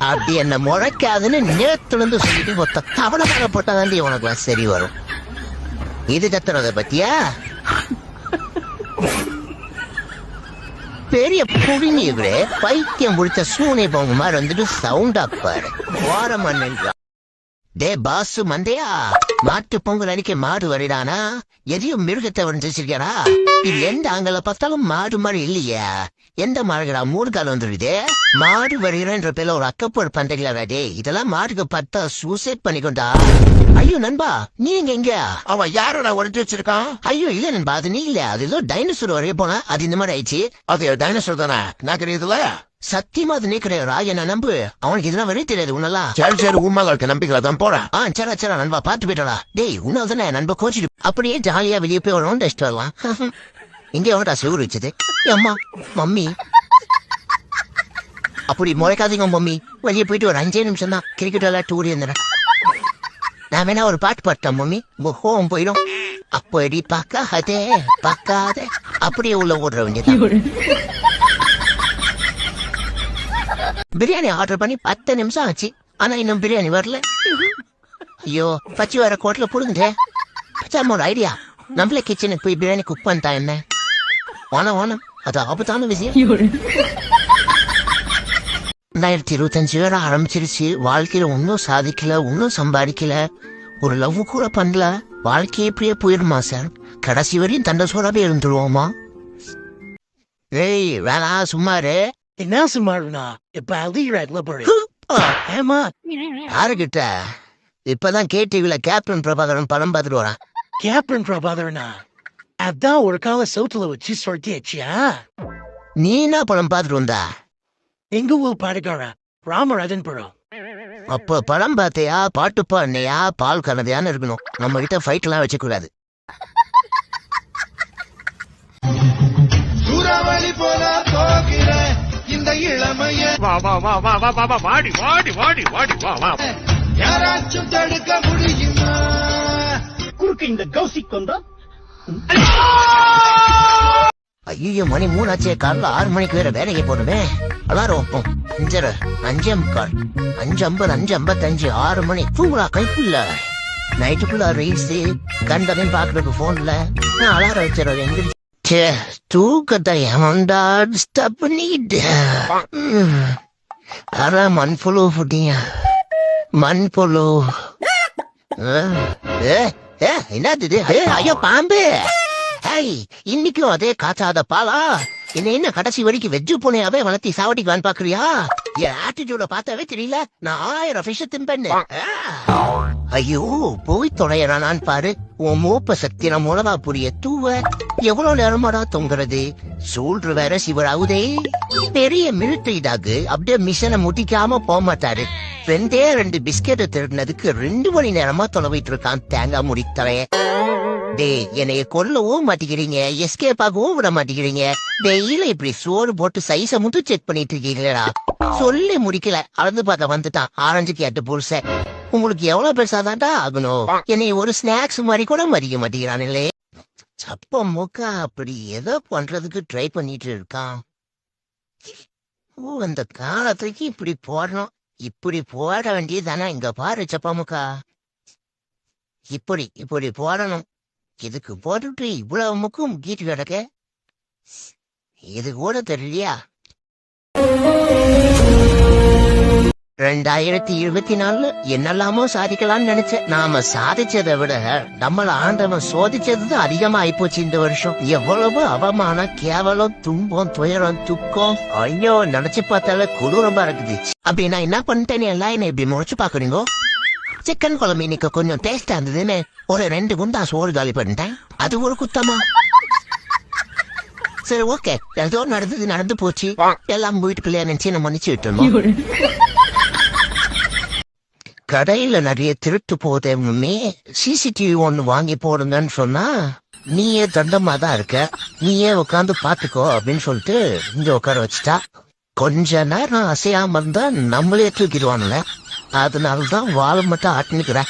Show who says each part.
Speaker 1: அப்படி என்ன முளைக்காதுன்னு நேத்துலேருந்து சொல்லிட்டு மொத்த கவலைமாக போட்டாதாண்டி உனக்கு சரி வரும். இது கத்துறத பத்தியா பெரிய புடிங்கிற பைத்தியம் முடிச்ச சூனை போங்க மாதிரி வந்துட்டு சவுண்டா பாரு. ஓரமன்றா டே பாசு மந்தையா, மாட்டு பொங்கல் அன்னைக்கு மாடு வரிடானா எதையும் மிருகத்தை வந்துச்சிருக்கா? இது எந்த ஆங்கல பார்த்தாலும் மாடு மாதிரி இல்லையா? எந்த மாடுகளா 3 காலம் வந்துடுதே? மாடு வருகிறன்ற பேர்ல ஒரு அக்கப்போர் பண்றீங்களா? டே இதெல்லாம் மாடுக்கு பார்த்தா சூசைட் பண்ணிக்கொண்டா. ஐயோ நண்பா, நீங்க எங்க?
Speaker 2: அவன் யாரோட உடச்சு வச்சிருக்கான்?
Speaker 1: ஐயோ இல்ல நண்பா, அது நீ இல்ல. அது ஏதோ டைனோசர் வரைய போனா அது இந்த மாதிரி ஆயிடுச்சு.
Speaker 2: அது டைனோசர் தானே? நான் கிடையாதுல.
Speaker 1: சத்தியமா அது நீ கிடையாதா? என்ன நம்பு, அவனுக்கு இதெல்லாம் வரைய தெரியாது உன்னெல்லாம்.
Speaker 2: சரி உண்மையில இருக்க நம்பிக்கையில தான் போறேன்.
Speaker 1: சரா நண்பா பாத்து போயிட்டா. டேய் உன்னால தானே நண்பா கோச்சிட்டு அப்படியே ஜாலியா வெளியே போய் ஒரு ரவுண்ட் அடிச்சுட்டு வரலாம். இங்கே அவன்டா சிவரு வச்சது. அம்மா மம்மி அப்படி முளைக்காதீங்க மம்மி, வெளியே போயிட்டு ஒரு 5 நிமிஷம் தான் கிரிக்கெட் விளையாட்டு ஊடி இருந்தேன். நான் வேணா ஒரு பாட்டு பாட்டேன் மம்மி, ஹோம் போயிடும். அப்படி பார்க்காதே பார்க்காதே அப்படியே உள்ள ஓடுற வேண்டியது. பிரியாணி ஆர்டர் பண்ணி 10 நிமிஷம் ஆச்சு, ஆனா இன்னும் பிரியாணி வரல. ஐயோ பச்சி வர கோட்டில் புடுங்க. பச்சாம ஒரு ஐடியா, நம்மளே கிச்சனுக்கு போய் பிரியாணி குக் பண்ணிட்டா என்ன? ஓனம் அது ஆபத்தான விஷயம். 2025 வேற ஆரம்பிச்சிருச்சு. வாழ்க்கையில ஒன்னும் சாதிக்கல, ஒன்னும் சம்பாதிக்கல, ஒரு லவ் கூட பண்ணல. வாழ்க்கையே இப்படியே போயிருமா சார்? கடைசி வரையும் தண்டை சோறாவே இருந்துருவோமா? ஏய் வேணா சும்மாரு.
Speaker 3: என்ன சும்மாருண்ணா? இப்ப அழிகிறாட்ல போடு. ஏமா
Speaker 1: யாருகிட்ட? இப்பதான் கேடிவில கேப்டன் பிரபாகரன் படம் பார்த்துட்டு வரான்.
Speaker 3: கேப்டன் பிரபாகரனா? அதான் ஒரு கால சவுத்துல வச்சு சொல்லியாச்சியா?
Speaker 1: நீ என்ன படம் பார்த்துட்டு வந்தா?
Speaker 3: எங்க ஊர் பாடுகார ராமராஜன் படம்.
Speaker 1: அப்ப படம் பார்த்தையா, பாட்டு பாடினையா, பால் கறதையான்னு இருக்கணும். நம்ம கிட்ட ஃபைட் எல்லாம் வச்சுக்க கூடாது.
Speaker 4: சூறாவளி போல போகிற இந்த இளமைய யாராச்சும் தடுக்க முடியுமா? குறுக்கு இந்த கௌசிக் வந்தா
Speaker 1: ஐயோ மணி 3 ஆச்சே. காலைல 6 மணிக்கு வேற வேலைக்கு போடுமே. அலாரம் வைப்போம். 5:45 5:55 6 மணி தூங்குறா கைப்புள்ள. நைட்டுக்குள்ள ரீல்ஸ் கண்டதையும் பாக்குறது போன்ல. நான் அலாரம் வச்சிடறேன். எந்திரிச்சு தூக்கத்தை ஏமாண்டா டிஸ்டர்ப் பண்ணிட்டு மண்புழு புட்டியா மண்புழு. என்னது? ஐயோ பாம்பு. இன்னைக்கும் அதே காய்ச்சாத பாலா? என்ன கடைசி வரைக்கும் வெஜ்ஜு பூனையாவே வளர்த்தி சாவடிக்கலான்னு பாக்குறியா? என் ஆட்டிடியூட பார்த்தாவே தெரியல, நான் 1000 ஃபிஷ் திம்பேன்னு. ஐயோ போய் தொலைறானான்னு பாரு. உன் மூப்ப சக்தி நம்ம உலகா புரிய தூவ எவ்வளவு நேரமாடா தொங்குறது? சூழ்று வேற சிவராகுதே. பெரிய மிலிட்டரி டாக்கு அப்படியே மிஷனை முட்டிக்காம போக மாட்டாரு. 2 பிஸ்கெட்டை திருடினதுக்கு 2 மணி நேரமா தொலைவிட்டு இருக்கான் தேங்காய் முடித்தவே. டே என்னைய கொல்லவும் மாட்டேங்கிறீங்க, எஸ்கேப் ஆகவும் விட மாட்டேங்கிறீங்க. டெய்ல இப்படி சோறு போட்டு சைஸ மட்டும் செக் பண்ணிட்டு இருக்கீங்களா? சொல்லி முடிக்கல, அளந்து பார்க்க வந்துட்டான். ஆரஞ்சு கேட்டு புருஷ. உங்களுக்கு எவ்வளவு பெருசாதான்டா ஆகணும்? என்னை ஒரு ஸ்நாக்ஸ் மாதிரி கூட மதிக்க மாட்டேங்கிறானே. சப்ப மூக்கா அப்படி ஏதோ பண்றதுக்கு ட்ரை பண்ணிட்டு இருக்கான். அந்த காலத்துக்கு இப்படி போடணும். இப்படி போட வேண்டியதானா? இங்க பாரு சப்பமுக்கா, இப்படி போடணும். இதுக்கு போட்டுட்டு இவ்வளவு முக்கும் கீட்டு கிடக்க, இது கூட தெரியலையா? 2024 என்னெல்லாமோ சாதிக்கலாம்னு நினைச்சேன். நாம சாதிச்சதை விட நம்மள ஆண்டவன் சோதிச்சதுதான் அதிகமா ஆயிப்போச்சு இந்த வருஷம். எவ்வளவு அவமானம், கேவலம், துன்பம், துயரம், துக்கம். ஐயோ நினைச்சு பார்த்தால கொடூரமா இருக்குது. அப்படி நான் என்ன பண்ணிட்டேன்னு எல்லாம் என்ன இப்படி முடிச்சு பாக்குறீங்க? சிக்கன் குழம்பு இன்னைக்கு கொஞ்சம் டேஸ்டா இருந்ததுன்னு ஒரு 2 குண்டா சோறு காலி பண்ணிட்டேன். அது ஒரு குத்தமா? சரி ஓகே, ஏதோ நடந்து போச்சு. எல்லாம் வீட்டுக்குள்ளே நினைச்சு நம்ம மன்னிச்சு விட்டுருந்தோம். கடையில நிறைய திருட்டு போதேமே, சிசிடிவி 1 வாங்கி போடுங்கன்னு சொன்னா நீயே தண்டமா தான் இருக்க, நீயே உட்காந்து பாத்துக்கோ அப்படின்னு சொல்லிட்டு இங்க உட்கார வச்சுட்டா. கொஞ்ச நேரம் அசையாம இருந்தா நம்மளே தூக்கிடுவானுங்க. அதனாலதான் வாழை மட்டும் ஆட்டினுக்கிறேன்.